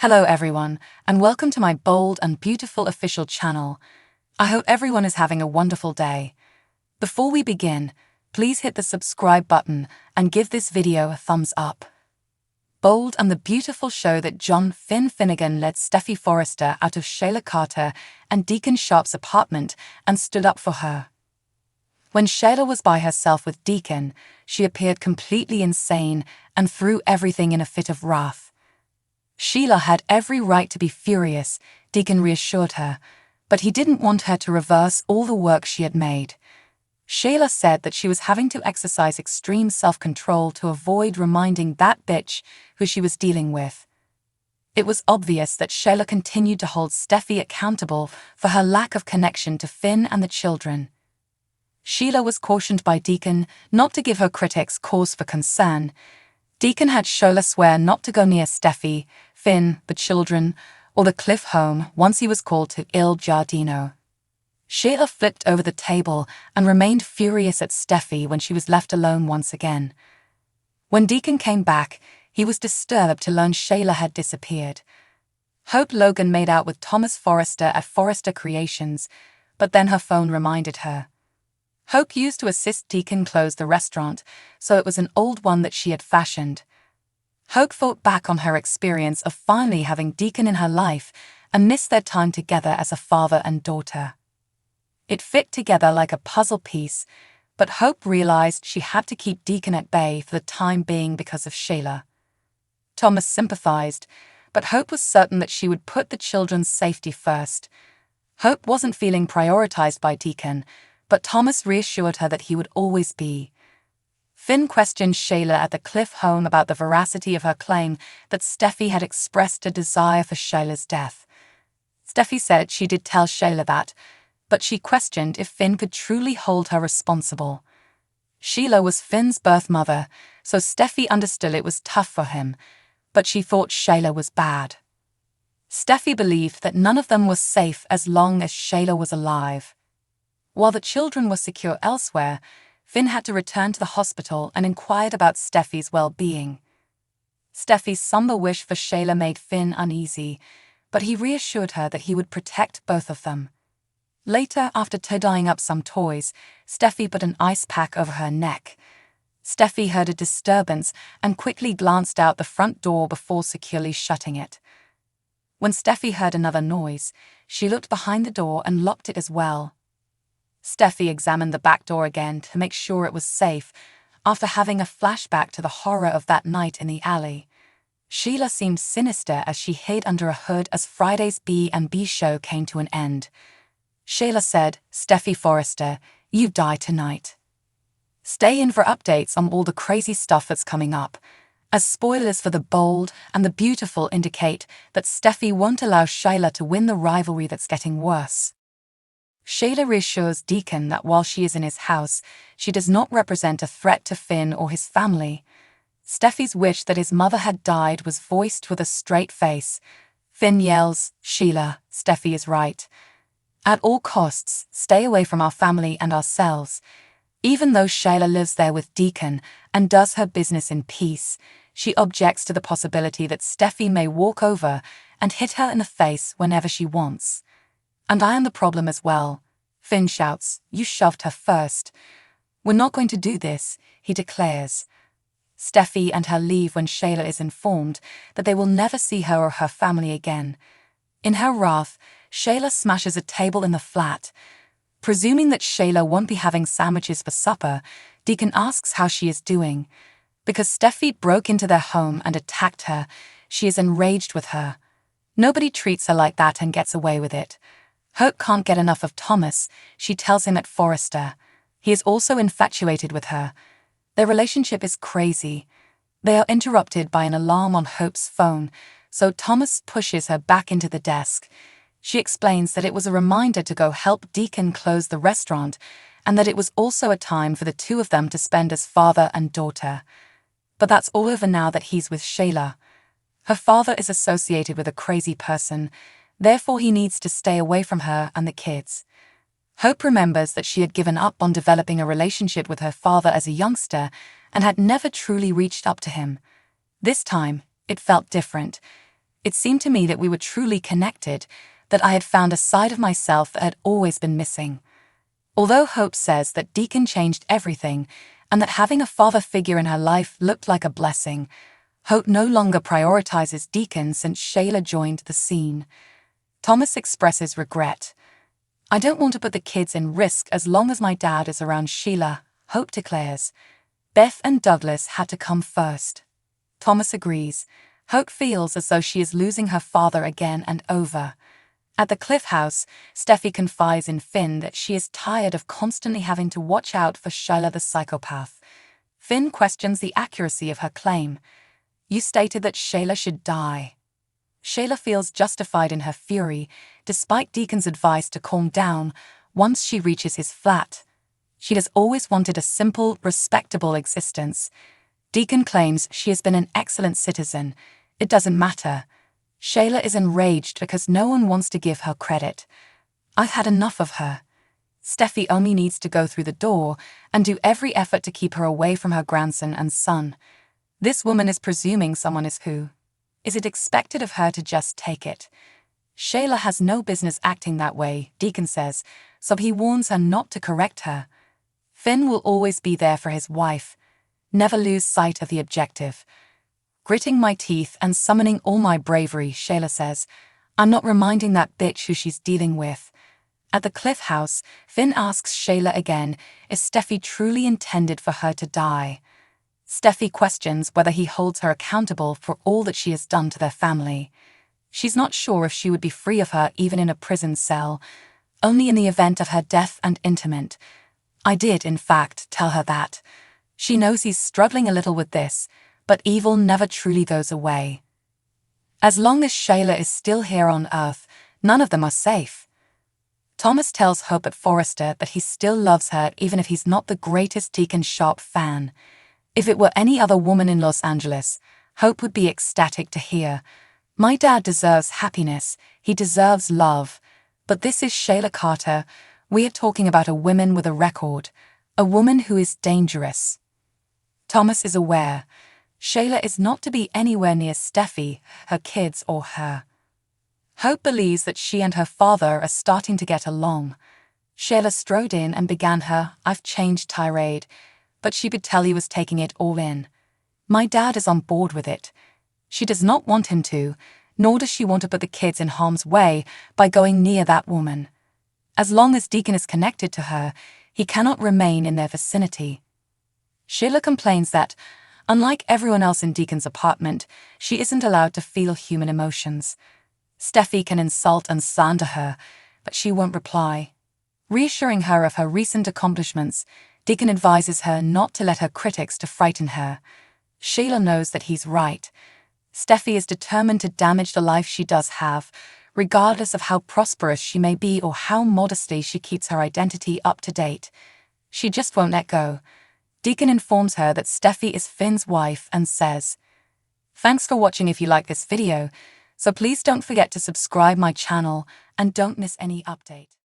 Hello everyone, and welcome to my bold and beautiful official channel. I hope everyone is having a wonderful day. Before we begin, please hit the subscribe button and give this video a thumbs up. Bold and the beautiful show that John Finnegan led Steffy Forrester out of Sheila Carter and Deacon Sharp's apartment and stood up for her. When Sheila was by herself with Deacon, she appeared completely insane and threw everything in a fit of wrath. Sheila had every right to be furious, Deacon reassured her, but he didn't want her to reverse all the work she had made. Sheila said that she was having to exercise extreme self-control to avoid reminding that bitch who she was dealing with. It was obvious that Sheila continued to hold Steffy accountable for her lack of connection to Finn and the children. Sheila was cautioned by Deacon not to give her critics cause for concern. Deacon had Sheila swear not to go near Steffy, Finn, the children, or the cliff home once he was called to Il Giardino. Sheila flipped over the table and remained furious at Steffy when she was left alone once again. When Deacon came back, he was disturbed to learn Sheila had disappeared. Hope Logan made out with Thomas Forrester at Forrester Creations, but then her phone reminded her. Hope used to assist Deacon close the restaurant, so it was an old one that she had fashioned. Hope thought back on her experience of finally having Deacon in her life and missed their time together as a father and daughter. It fit together like a puzzle piece, but Hope realized she had to keep Deacon at bay for the time being because of Sheila. Thomas sympathized, but Hope was certain that she would put the children's safety first. Hope wasn't feeling prioritized by Deacon, but Thomas reassured her that he would always be. Finn questioned Sheila at the cliff home about the veracity of her claim that Steffy had expressed a desire for Sheila's death. Steffy said she did tell Sheila that, but she questioned if Finn could truly hold her responsible. Sheila was Finn's birth mother, so Steffy understood it was tough for him, but she thought Sheila was bad. Steffy believed that none of them was safe as long as Sheila was alive. While the children were secure elsewhere, Finn had to return to the hospital and inquired about Steffy's well-being. Steffy's somber wish for Sheila made Finn uneasy, but he reassured her that he would protect both of them. Later, after tidying up some toys, Steffy put an ice pack over her neck. Steffy heard a disturbance and quickly glanced out the front door before securely shutting it. When Steffy heard another noise, she looked behind the door and locked it as well. Steffy examined the back door again to make sure it was safe, after having a flashback to the horror of that night in the alley. Sheila seemed sinister as she hid under a hood as Friday's B&B show came to an end. Sheila said, "Steffy Forrester, you die tonight. Stay in for updates on all the crazy stuff that's coming up, as spoilers for the bold and the beautiful indicate that Steffy won't allow Sheila to win the rivalry that's getting worse." Sheila reassures Deacon that while she is in his house, she does not represent a threat to Finn or his family. Steffy's wish that his mother had died was voiced with a straight face. Finn yells, "Sheila, Steffy is right. At all costs, stay away from our family and ourselves." Even though Sheila lives there with Deacon and does her business in peace, she objects to the possibility that Steffy may walk over and hit her in the face whenever she wants. "And I am the problem as well," Finn shouts. "You shoved her first." "We're not going to do this," he declares. Steffy and her leave when Sheila is informed that they will never see her or her family again. In her wrath, Sheila smashes a table in the flat. Presuming that Sheila won't be having sandwiches for supper, Deacon asks how she is doing. Because Steffy broke into their home and attacked her, she is enraged with her. Nobody treats her like that and gets away with it. Hope can't get enough of Thomas, she tells him at Forrester. He is also infatuated with her. Their relationship is crazy. They are interrupted by an alarm on Hope's phone, so Thomas pushes her back into the desk. She explains that it was a reminder to go help Deacon close the restaurant, and that it was also a time for the two of them to spend as father and daughter. But that's all over now that he's with Sheila. Her father is associated with a crazy person, therefore he needs to stay away from her and the kids. Hope remembers that she had given up on developing a relationship with her father as a youngster and had never truly reached up to him. This time, it felt different. It seemed to me that we were truly connected, that I had found a side of myself that had always been missing. Although Hope says that Deacon changed everything and that having a father figure in her life looked like a blessing, Hope no longer prioritizes Deacon since Sheila joined the scene. Thomas expresses regret. "I don't want to put the kids in risk as long as my dad is around Sheila," Hope declares. "Beth and Douglas had to come first." Thomas agrees. Hope feels as though she is losing her father again and over. At the Cliff House, Steffy confides in Finn that she is tired of constantly having to watch out for Sheila the psychopath. Finn questions the accuracy of her claim. "You stated that Sheila should die." Sheila feels justified in her fury, despite Deacon's advice to calm down once she reaches his flat. She has always wanted a simple, respectable existence. Deacon claims she has been an excellent citizen. It doesn't matter. Sheila is enraged because no one wants to give her credit. "I've had enough of her." Steffy only needs to go through the door and do every effort to keep her away from her grandson and son. This woman is presuming someone is who. Is it expected of her to just take it? Sheila has no business acting that way, Deacon says, so he warns her not to correct her. Finn will always be there for his wife. Never lose sight of the objective. "Gritting my teeth and summoning all my bravery," Sheila says. "I'm not reminding that bitch who she's dealing with." At the Cliff House, Finn asks Sheila again, is Steffy truly intended for her to die? Steffy questions whether he holds her accountable for all that she has done to their family. She's not sure if she would be free of her even in a prison cell, only in the event of her death and interment. I did, in fact, tell her that. She knows he's struggling a little with this, but evil never truly goes away. As long as Sheila is still here on Earth, none of them are safe. Thomas tells Hope at Forrester that he still loves her even if he's not the greatest Deacon Sharp fan. If it were any other woman in Los Angeles, Hope would be ecstatic to hear. "My dad deserves happiness, he deserves love. But this is Sheila Carter. We are talking about a woman with a record, a woman who is dangerous." Thomas is aware. Sheila is not to be anywhere near Steffy, her kids, or her. Hope believes that she and her father are starting to get along. Sheila strode in and began her "I've changed" tirade, but she could tell he was taking it all in. "My dad is on board with it." She does not want him to, nor does she want to put the kids in harm's way by going near that woman. As long as Deacon is connected to her, he cannot remain in their vicinity. Sheila complains that, unlike everyone else in Deacon's apartment, she isn't allowed to feel human emotions. Steffy can insult and slander her, but she won't reply. Reassuring her of her recent accomplishments, Deacon advises her not to let her critics to frighten her. Sheila knows that he's right. Steffy is determined to damage the life she does have, regardless of how prosperous she may be or how modestly she keeps her identity up to date. She just won't let go. Deacon informs her that Steffy is Finn's wife and says, "Thanks for watching. If you like this video, so please don't forget to subscribe my channel and don't miss any update."